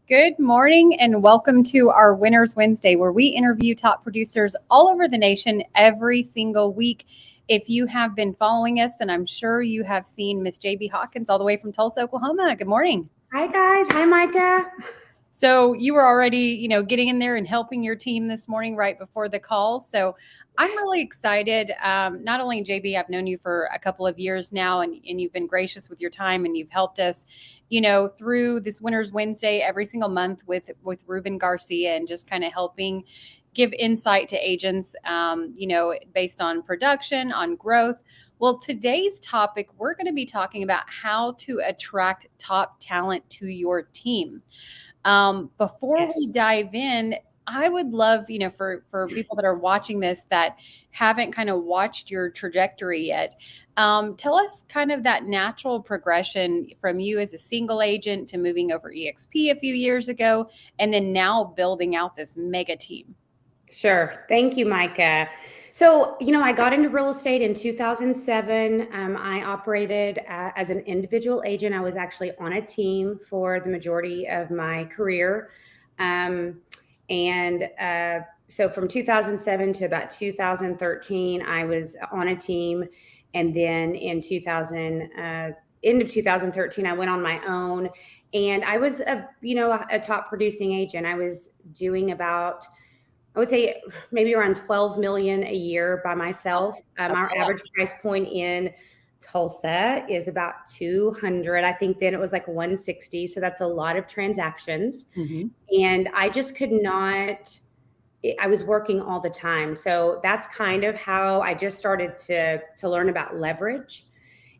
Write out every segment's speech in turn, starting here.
Good morning and welcome to our Winners Wednesday, where we interview top producers all over the nation every single week. If you have been following us, then I'm sure you have seen Miss Jaybee Hawkins all the way from Tulsa, Oklahoma. Good morning. Hi, guys. Hi, Micah. So you were already, getting in there and helping your team this morning right before the call. So I'm really excited. Not only JB, I've known you for a couple of years now, and you've been gracious with your time, and you've helped us, through this Winners Wednesday every single month with Ruben Garcia, and just kind of helping give insight to agents, based on production, on growth. Well, today's topic, we're going to be talking about how to attract top talent to your team. Before we Yes. dive in, I would love, for people that are watching this that haven't kind of watched your trajectory yet, tell us kind of that natural progression from you as a single agent to moving over EXP a few years ago, and then now building out this mega team. Sure. Thank you, Micah. So, I got into real estate in 2007. I operated as an individual agent. I was actually on a team for the majority of my career. And so from 2007 to about 2013, I was on a team. And then in end of 2013, I went on my own. And I was a top producing agent. I was doing about, I would say, maybe around 12 million a year by myself. Our average price point in Tulsa is about 200. I think then it was like 160. So that's a lot of transactions. Mm-hmm. And I just could not, I was working all the time. So that's kind of how I just started to learn about leverage.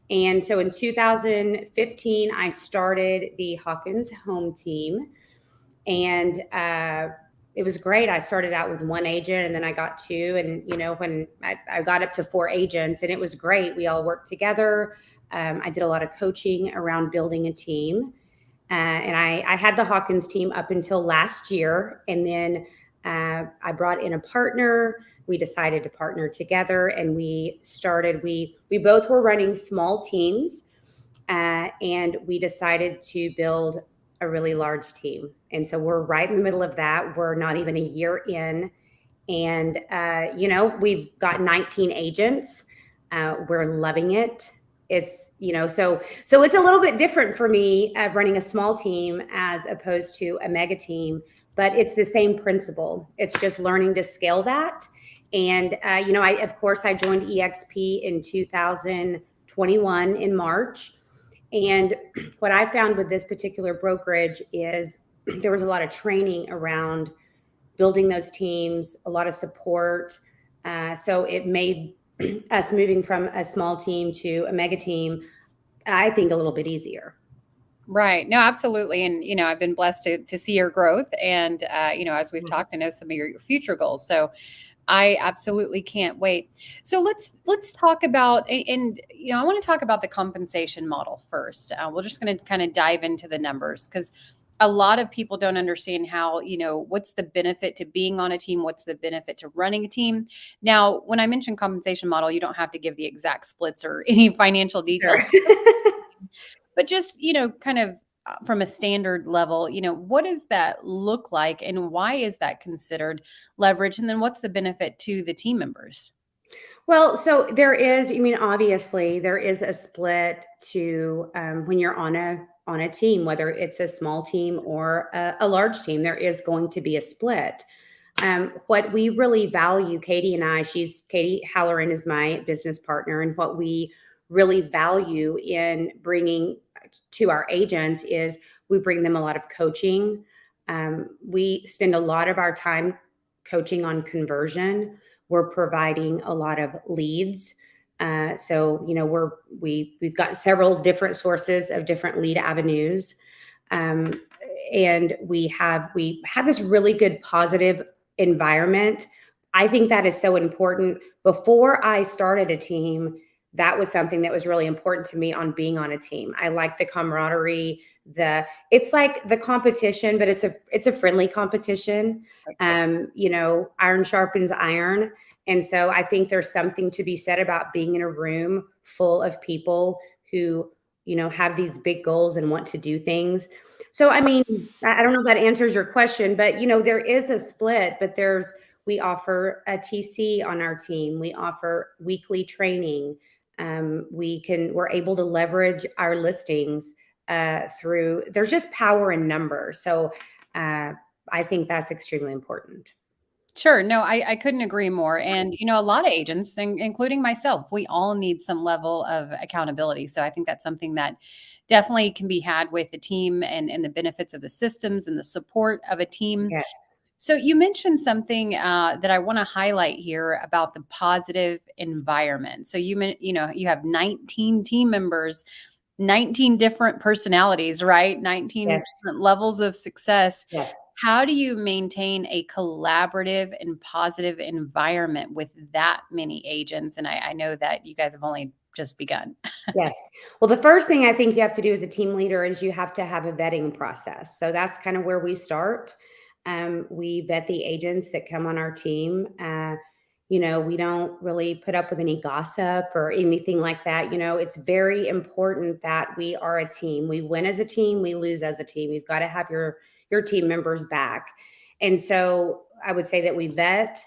And so in 2015, I started the Hawkins home team. And it was great. I started out with one agent, and then I got two. And, when I got up to four agents, and it was great. We all worked together. I did a lot of coaching around building a team. And I had the Hawkins team up until last year. And then I brought in a partner. We decided to partner together, and we both were running small teams. And we decided to build a really large team. And so we're right in the middle of that. We're not even a year in. And, we've got 19 agents. We're loving it. It's, so it's a little bit different for me running a small team as opposed to a mega team, but it's the same principle. It's just learning to scale that. And, of course, I joined EXP in 2021 in March. And what I found with this particular brokerage is there was a lot of training around building those teams, a lot of support. So it made us moving from a small team to a mega team, I think, a little bit easier. Right. No, absolutely. And, I've been blessed to see your growth. And, as we've talked, I know some of your future goals. So I absolutely can't wait. So let's talk about, and I want to talk about the compensation model first. We're just going to kind of dive into the numbers, because a lot of people don't understand how, what's the benefit to being on a team? What's the benefit to running a team? Now, when I mention compensation model, you don't have to give the exact splits or any financial details, Sure. but just, kind of from a standard level, what does that look like, and why is that considered leverage? And then what's the benefit to the team members? Well, so there is, obviously there is a split to when you're on a team, whether it's a small team or a large team, there is going to be a split. What we really value, Katie and I, Katie Halloran is my business partner, and what we really value in bringing to our agents is we bring them a lot of coaching. We spend a lot of our time coaching on conversion. We're providing a lot of leads. We've got several different sources of different lead avenues. And we have this really good positive environment. I think that is so important. Before I started a team, that was something that was really important to me on being on a team. I like the camaraderie. It's like the competition, but it's a friendly competition. Iron sharpens iron. And so I think there's something to be said about being in a room full of people who, have these big goals and want to do things. So, I mean, I don't know if that answers your question, but there is a split, but we offer a TC on our team. We offer weekly training. We're able to leverage our listings through. There's just power in numbers. So, I think that's extremely important. Sure. No, I couldn't agree more. And, a lot of agents, including myself, we all need some level of accountability. So I think that's something that definitely can be had with the team and the benefits of the systems and the support of a team. Yes. So you mentioned something that I want to highlight here about the positive environment. So you have 19 team members, 19 different personalities, right? 19 Yes. different levels of success. Yes. How do you maintain a collaborative and positive environment with that many agents? And I know that you guys have only just begun. Yes. Well, the first thing I think you have to do as a team leader is you have to have a vetting process. So that's kind of where we start. We vet the agents that come on our team. We don't really put up with any gossip or anything like that. It's very important that we are a team. We win as a team, we lose as a team. You've got to have your team members back. And so I would say that we vet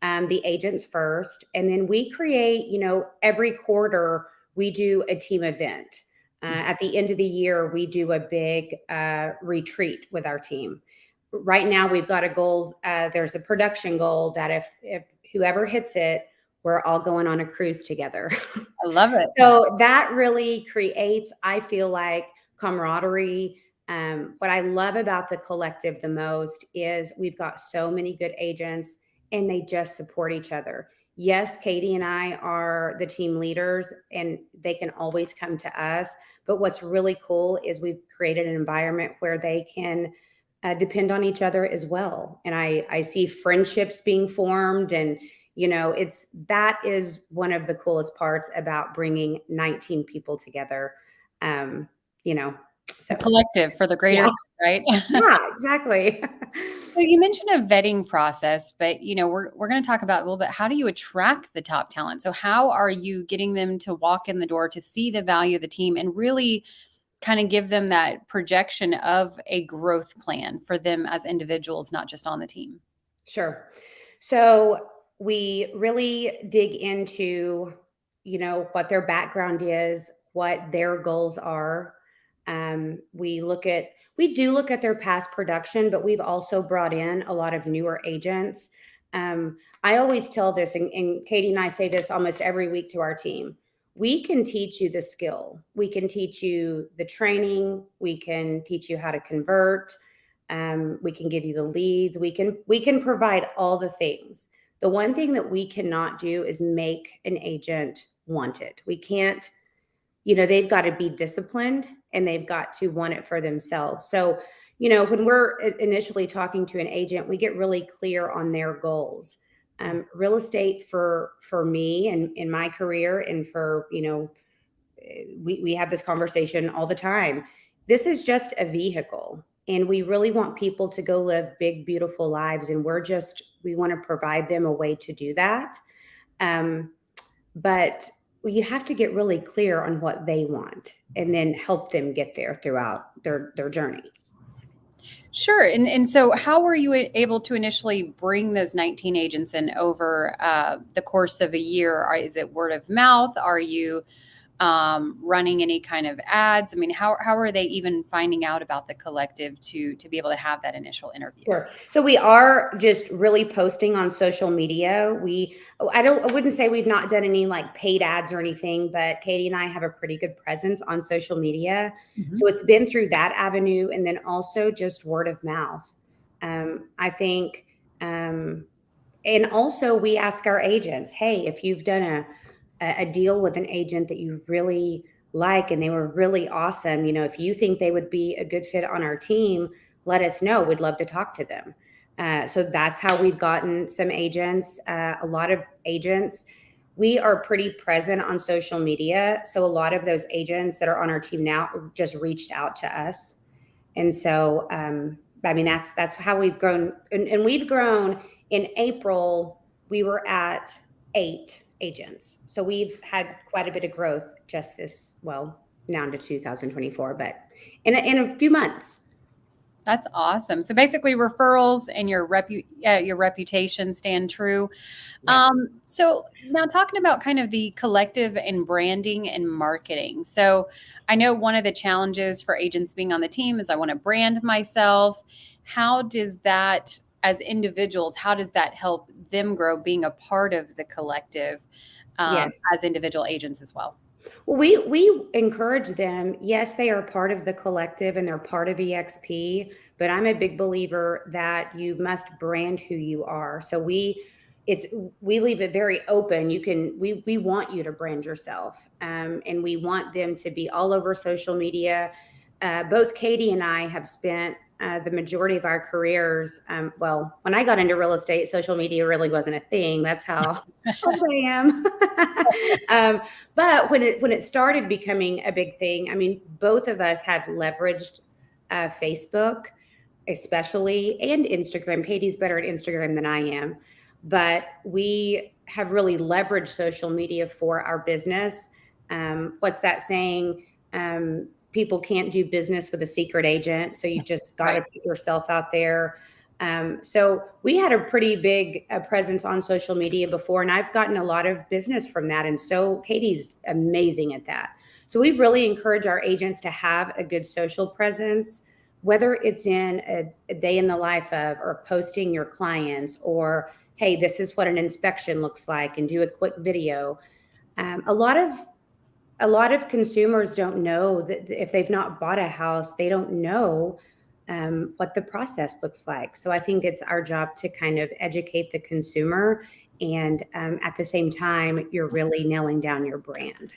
the agents first, and then we create, every quarter we do a team event. At the end of the year, we do a big retreat with our team. Right now, we've got a goal. There's a production goal that if whoever hits it, we're all going on a cruise together. I love it. So that really creates, I feel like, camaraderie. What I love about the collective the most is we've got so many good agents and they just support each other. Yes, Katie and I are the team leaders and they can always come to us. But what's really cool is we've created an environment where they can depend on each other as well. And I see friendships being formed, and that is one of the coolest parts about bringing 19 people together. Um, The so collective for the greater yeah, good, right? yeah, exactly. So you mentioned a vetting process, but we're going to talk about a little bit, how do you attract the top talent? So how are you getting them to walk in the door to see the value of the team and really kind of give them that projection of a growth plan for them as individuals, not just on the team? Sure. So we really dig into, what their background is, what their goals are. We do look at their past production, but we've also brought in a lot of newer agents. I always tell this, and Katie and I say this almost every week to our team. We can teach you the skill. We can teach you the training. We can teach you how to convert. We can give you the leads. We can provide all the things. The one thing that we cannot do is make an agent want it. We can't. They've got to be disciplined and they've got to want it for themselves. So, when we're initially talking to an agent, we get really clear on their goals. Real estate for me and in my career, and for we have this conversation all the time. This is just a vehicle, and we really want people to go live big, beautiful lives, and we want to provide them a way to do that. But you have to get really clear on what they want, and then help them get there throughout their journey. Sure. And so how were you able to initially bring those 19 agents in over the course of a year? Is it word of mouth? Are you running any kind of ads? I mean, how are they even finding out about the collective to be able to have that initial interview? Sure. So we are just really posting on social media. I wouldn't say we've not done any like paid ads or anything, but Katie and I have a pretty good presence on social media. Mhm. So it's been through that avenue, and then also just word of mouth. I think, and also we ask our agents, hey, if you've done a deal with an agent that you really like and they were really awesome, if you think they would be a good fit on our team, let us know. We'd love to talk to them. So that's how we've gotten some agents. A lot of agents, we are pretty present on social media. So a lot of those agents that are on our team now just reached out to us. And so, I mean, that's how we've grown. And we've grown. In April, we were at 8 agents. So we've had quite a bit of growth just this, now into 2024, but in a few months. That's awesome. So basically, referrals and your reputation stand true. Yes. So now talking about kind of the collective and branding and marketing. So I know one of the challenges for agents being on the team is I want to brand myself. How does that, as individuals, how does that help them grow being a part of the collective Yes. as individual agents as well? Well, we encourage them. Yes, they are part of the collective and they're part of EXP, but I'm a big believer that you must brand who you are. So we leave it very open. We want you to brand yourself, and we want them to be all over social media. Both Katie and I have spent the majority of our careers. Well, when I got into real estate, social media really wasn't a thing. That's how old I am. But when it started becoming a big thing, I mean, both of us have leveraged Facebook, especially, and Instagram. Katie's better at Instagram than I am, but we have really leveraged social media for our business. What's that saying? People can't do business with a secret agent, so you just got to Right. put yourself out there. So we had a pretty big presence on social media before, and I've gotten a lot of business from that. And so Katie's amazing at that. So we really encourage our agents to have a good social presence, whether it's in a day in the life of, or posting your clients, or hey, this is what an inspection looks like, and do a quick video. A lot of consumers don't know that if they've not bought a house, they don't know what the process looks like. So I think it's our job to kind of educate the consumer, and at the same time, you're really nailing down your brand.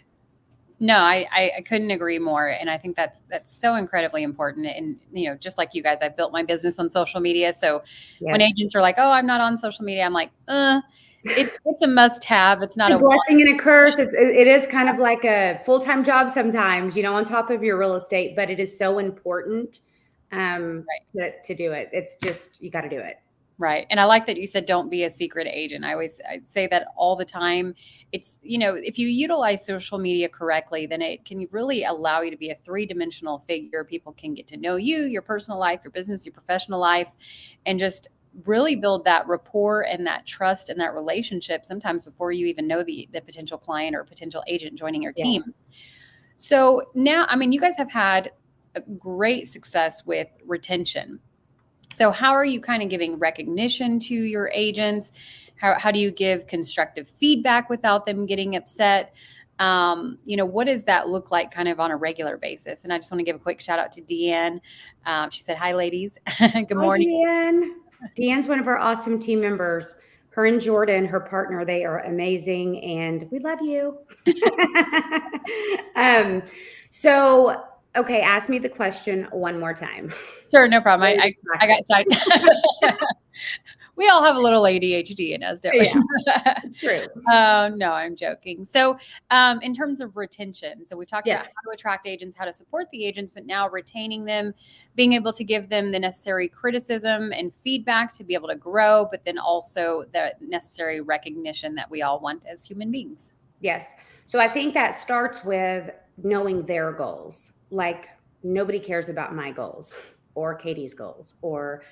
No, I couldn't agree more, and I think that's so incredibly important. And just like you guys, I've built my business on social media. So when Yes. agents are like, "Oh, I'm not on social media," I'm like, it's a must-have. It's not A a want." blessing and a curse. It is kind of like a full-time job sometimes, on top of your real estate, but it is so important to do it. It's just, you got to do it. Right. And I like that you said don't be a secret agent. I say that all the time. It's, if you utilize social media correctly, then it can really allow you to be a three-dimensional figure. People can get to know you, your personal life, your business, your professional life, and just really build that rapport and that trust and that relationship sometimes before you even know the potential client or potential agent joining your team. Yes. So now, I mean, you guys have had a great success with retention. So how are you kind of giving recognition to your agents? How do you give constructive feedback without them getting upset? What does that look like kind of on a regular basis? And I just want to give a quick shout out to Deanne. She said, "Hi, ladies. Good Hi, morning." Deanne. Deanne's one of our awesome team members. Her and Jordan, her partner, they are amazing, and we love you. um, so, okay, ask me the question one more time. Sure, no problem. Very I got distracted. side. We all have a little ADHD in us, don't we? Yeah, true. No, I'm joking. So, in terms of retention, so we talked about Yes. how to attract agents, how to support the agents, but now retaining them, being able to give them the necessary criticism and feedback to be able to grow, but then also the necessary recognition that we all want as human beings. Yes. So I think that starts with knowing their goals. Like, nobody cares about my goals or Katie's goals or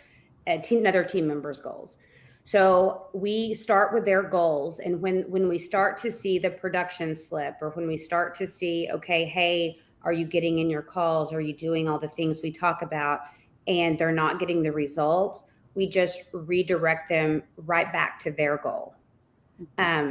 another team member's goals. So we start with their goals. And when we start to see the production slip, or when we start to see, okay, hey, are you getting in your calls? Are you doing all the things we talk about? And they're not getting the results, we just redirect them right back to their goal.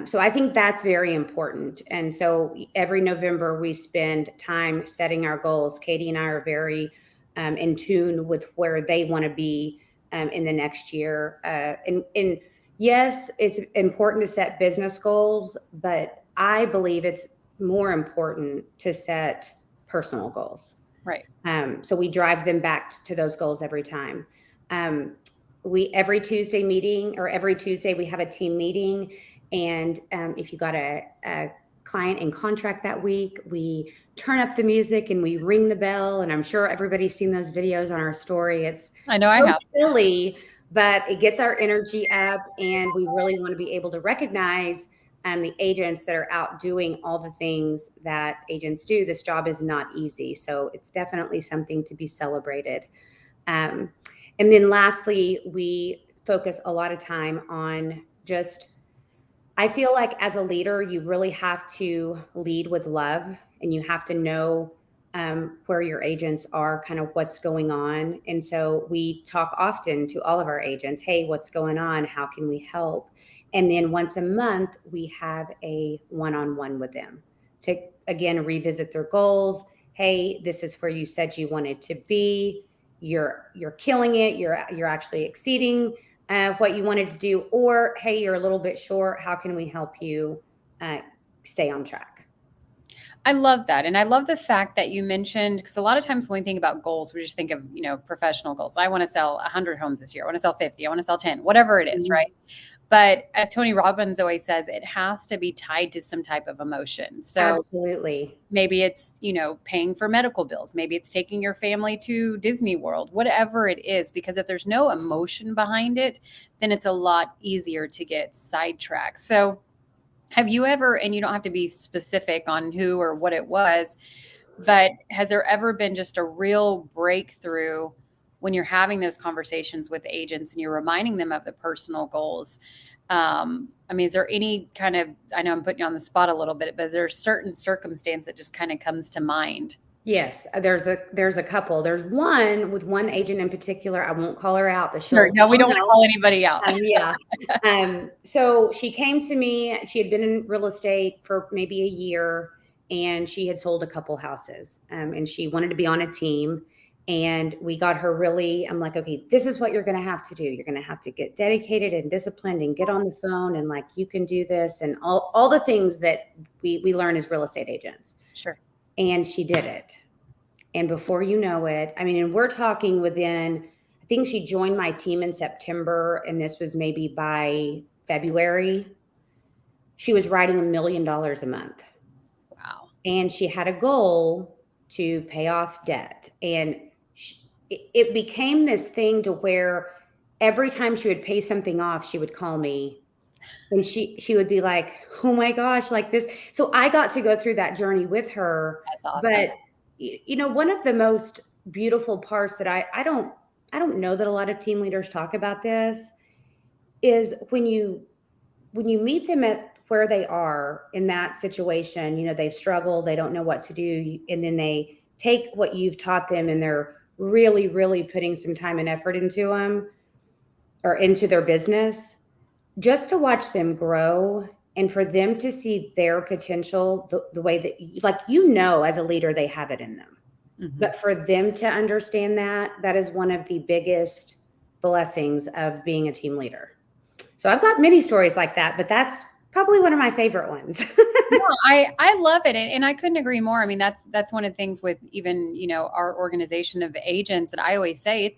So I think that's very important. And so every November we spend time setting our goals. Katie and I are very in tune with where they want to be in the next year. And yes, it's important to set business goals, but I believe it's more important to set personal goals. Right. So we drive them back to those goals every time. We every Tuesday meeting, or every Tuesday we have a team meeting, and if you got a client in contract that week, we turn up the music and we ring the bell. And I'm sure everybody's seen those videos on our story. It's I know I so have. silly, but it gets our energy up, and we really want to be able to recognize and the agents that are out doing all the things that agents do. This job is not easy. So it's definitely something to be celebrated. And then lastly, we focus a lot of time on just, I feel like as a leader, you really have to lead with love, and you have to know where your agents are, kind of what's going on. And so we talk often to all of our agents, hey, what's going on? How can we help? And then once a month, we have a one-on-one with them to, again, revisit their goals. Hey, this is where you said you wanted to be. You're killing it. You're actually exceeding what you wanted to do, or hey, you're a little bit short. How can we help you stay on track? I love that. And I love the fact that you mentioned, because a lot of times when we think about goals, we just think of, professional goals. I want to sell 100 homes this year. I want to sell 50. I want to sell 10, whatever it is, right? But as Tony Robbins always says, it has to be tied to some type of emotion. So Absolutely. maybe it's, paying for medical bills. Maybe it's taking your family to Disney World, whatever it is, because if there's no emotion behind it, then it's a lot easier to get sidetracked. So have you ever, and you don't have to be specific on who or what it was, but has there ever been just a real breakthrough when you're having those conversations with agents and you're reminding them of the personal goals? Is there any kind of, I know I'm putting you on the spot a little bit, but is there a certain circumstance that just kind of comes to mind? Yes, there's a couple. There's one with one agent in particular. I won't call her out, but Sure. No, we don't want to call anybody out. Yeah. So she came to me. She had been in real estate for maybe a year, and she had sold a couple houses. And she wanted to be on a team. And we got her really, I'm like, okay, this is what you're going to have to do. You're going to have to get dedicated and disciplined and get on the phone, and like, you can do this, and all the things that we learn as real estate agents. Sure. And she did it. And before you know it, and we're talking within, I think she joined my team in September, and this was maybe by February, she was writing $1 million a month. Wow. And she had a goal to pay off debt. And it became this thing to where every time she would pay something off, she would call me. And she would be like, oh my gosh, like this. So I got to go through that journey with her. That's awesome. But one of the most beautiful parts that I don't know that a lot of team leaders talk about this is when you meet them at where they are in that situation, they've struggled, they don't know what to do. And then they take what you've taught them, and they're really, really putting some time and effort into them or into their business, just to watch them grow and for them to see their potential the way that, as a leader, they have it in them. Mm-hmm. But for them to understand that is one of the biggest blessings of being a team leader. So I've got many stories like that, but that's probably one of my favorite ones. No, I love it. And I couldn't agree more. That's one of the things with even, our organization of agents that I always say,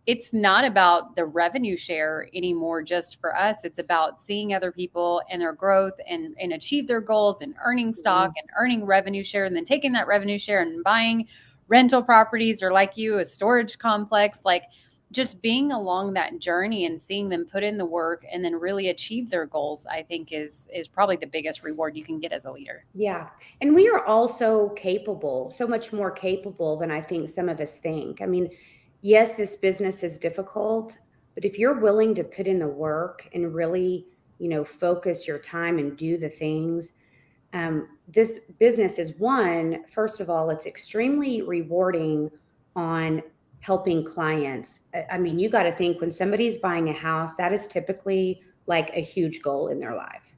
it's not about the revenue share anymore just for us. It's about seeing other people and their growth and achieve their goals and earning stock and earning revenue share, and then taking that revenue share and buying rental properties, or like you, a storage complex, like just being along that journey and seeing them put in the work and then really achieve their goals, I think is probably the biggest reward you can get as a leader. Yeah. And we are all so capable, so much more capable than I think some of us think. Yes, this business is difficult, but if you're willing to put in the work and really, focus your time and do the things, this business is first of all, it's extremely rewarding on helping clients. You got to think, when somebody's buying a house, that is typically like a huge goal in their life,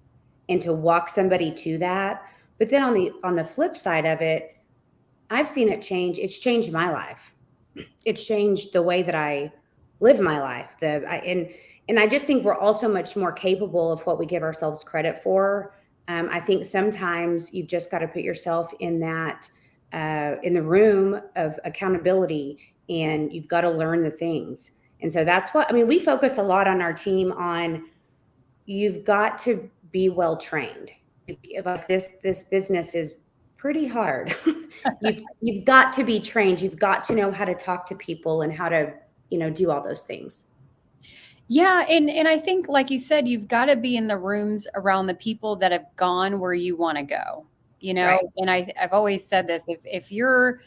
and to walk somebody to that. But then on the flip side of it, I've seen it change. It's changed my life. It's changed the way that I live my life. And I just think we're also much more capable of what we give ourselves credit for. I think sometimes you've just got to put yourself in that, in the room of accountability, and you've got to learn the things. And so that's what, we focus a lot on our team on, you've got to be well trained. Like this business is pretty hard. You've got to be trained. You've got to know how to talk to people and how to, do all those things. Yeah, and I think, like you said, you've got to be in the rooms around the people that have gone where you want to go. Right. And I've always said this: if you're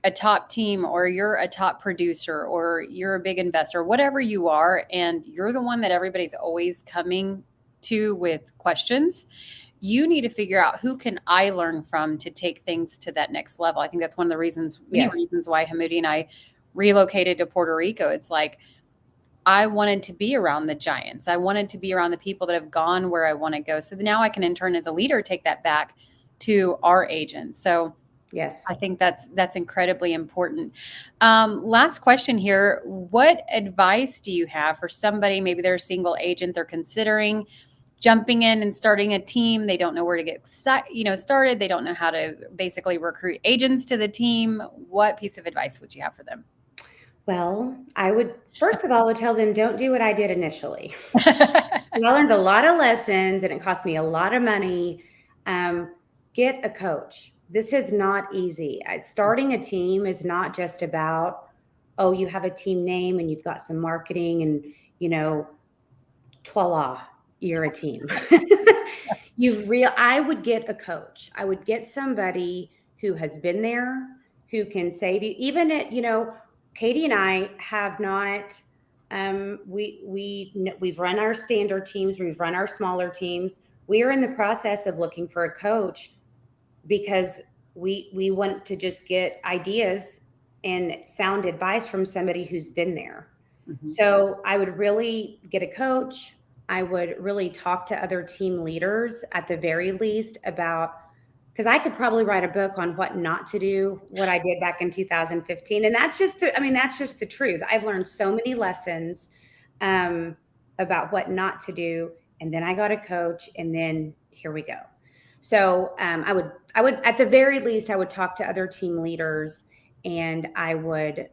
a top team, or you're a top producer, or you're a big investor, whatever you are, and you're the one that everybody's always coming to with questions, you need to figure out, who can I learn from to take things to that next level. I think that's one of the reasons, many Yes. reasons, why Hamudi and I relocated to Puerto Rico. It's like, I wanted to be around the giants. I wanted to be around the people that have gone where I want to go. So now I can, in turn, as a leader, take that back to our agents. So Yes. I think that's incredibly important. Last question here: what advice do you have for somebody? Maybe they're a single agent, they're considering jumping in and starting a team. They don't know where to get started. They don't know how to basically recruit agents to the team. What piece of advice would you have for them? Well, I would, first of all, would tell them, don't do what I did initially. I learned a lot of lessons and it cost me a lot of money. Get a coach. This is not easy. Starting a team is not just about, oh, you have a team name and you've got some marketing and, you know, voila, you're a team. I would get a coach. I would get somebody who has been there, who can say to you, even at, Katie and I have not, we've run our standard teams, we've run our smaller teams. We are in the process of looking for a coach because we want to just get ideas and sound advice from somebody who's been there. Mhm. So I would really get a coach. I would really talk to other team leaders at the very least about, because I could probably write a book on what not to do, what I did back in 2015. And that's just the truth. I've learned so many lessons about what not to do. And then I got a coach, and then here we go. So I would, at the very least, I would talk to other team leaders, and I would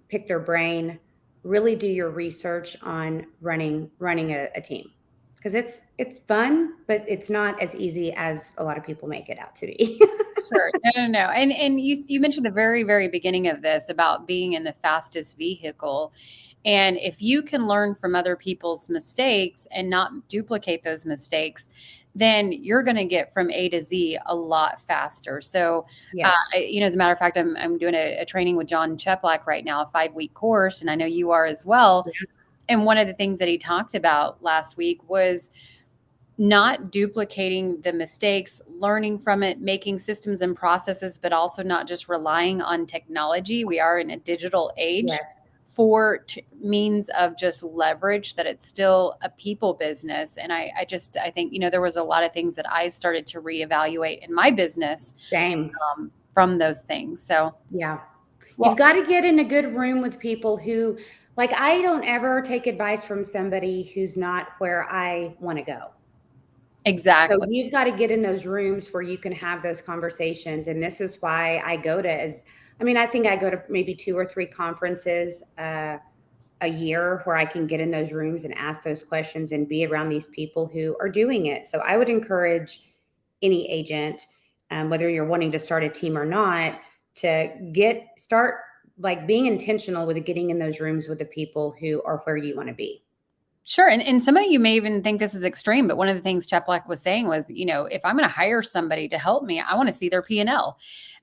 pick their brain. Really do your research on running a team, because it's fun, but it's not as easy as a lot of people make it out to be. Sure. No. And you mentioned the very, very beginning of this about being in the fastest vehicle. And if you can learn from other people's mistakes and not duplicate those mistakes, then you're going to get from A to Z a lot faster. So, Yes. as a matter of fact, I'm doing a training with John Cheplack right now, a 5-week course, and I know you are as well. Yeah. And one of the things that he talked about last week was not duplicating the mistakes, learning from it, making systems and processes, but also not just relying on technology. We are in a digital age Yes. for means of just leverage, that it's still a people business. And I think, there was a lot of things that I started to reevaluate in my business Same. from those things. So, Yeah. You've well, got to get in a good room with people who, like, I don't ever take advice from somebody who's not where I want to go. So exactly. you've got to get in those rooms where you can have those conversations. And this is why I go to, I think I go to maybe 2 or 3 conferences a year where I can get in those rooms and ask those questions and be around these people who are doing it. So I would encourage any agent, whether you're wanting to start a team or not, to start like being intentional with getting in those rooms with the people who are where you want to be. Sure. And some of you may even think this is extreme, but one of the things Cheplack was saying was, if I'm going to hire somebody to help me, I want to see their P&L.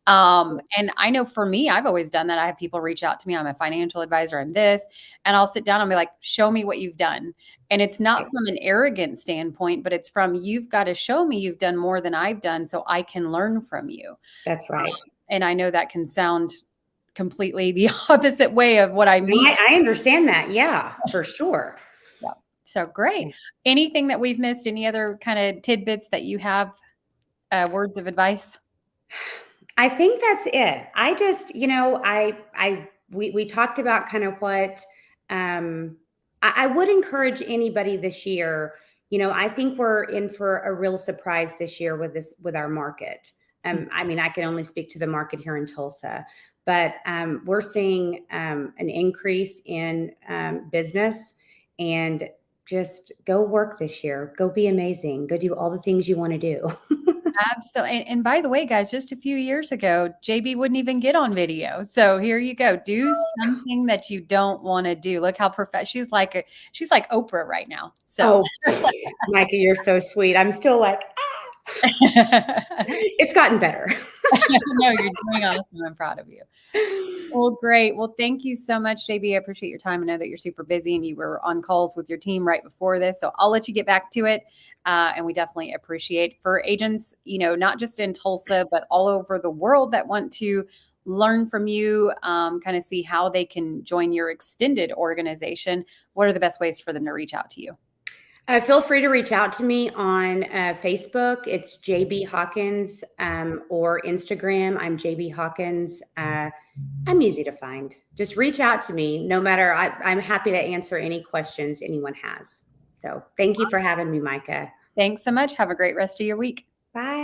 And I know for me, I've always done that. I have people reach out to me. I'm a financial advisor. I'm this, and I'll sit down and be like, show me what you've done. And it's not from an arrogant standpoint, but it's from, you've got to show me you've done more than I've done so I can learn from you. That's right. And I know that can sound completely the opposite way of what I mean. I understand that. Yeah, for sure. Yeah. So great. Anything that we've missed? Any other kind of tidbits that you have, words of advice? I think that's it. I just, we talked about kind of what I would encourage anybody this year. I think we're in for a real surprise this year with our market. I can only speak to the market here in Tulsa, but we're seeing an increase in business, and just go work this year. Go be amazing. Go do all the things you want to do. Absolutely. And by the way, guys, just a few years ago, JB wouldn't even get on video. So here you go. Do something that you don't want to do. Look how she's like Oprah right now. So Oh, Micah, you're so sweet. I'm still like, it's gotten better. no, you're doing awesome. I'm proud of you. Well, great. Well, thank you so much, JB. I appreciate your time. I know that you're super busy and you were on calls with your team right before this. So I'll let you get back to it. And we definitely appreciate for agents, not just in Tulsa, but all over the world that want to learn from you, kind of see how they can join your extended organization. What are the best ways for them to reach out to you? Feel free to reach out to me on Facebook. It's Jaybee Hawkins, or Instagram. I'm Jaybee Hawkins. I'm easy to find. Just reach out to me. No matter, I'm happy to answer any questions anyone has. So thank you for having me, Micah. Thanks so much. Have a great rest of your week. Bye.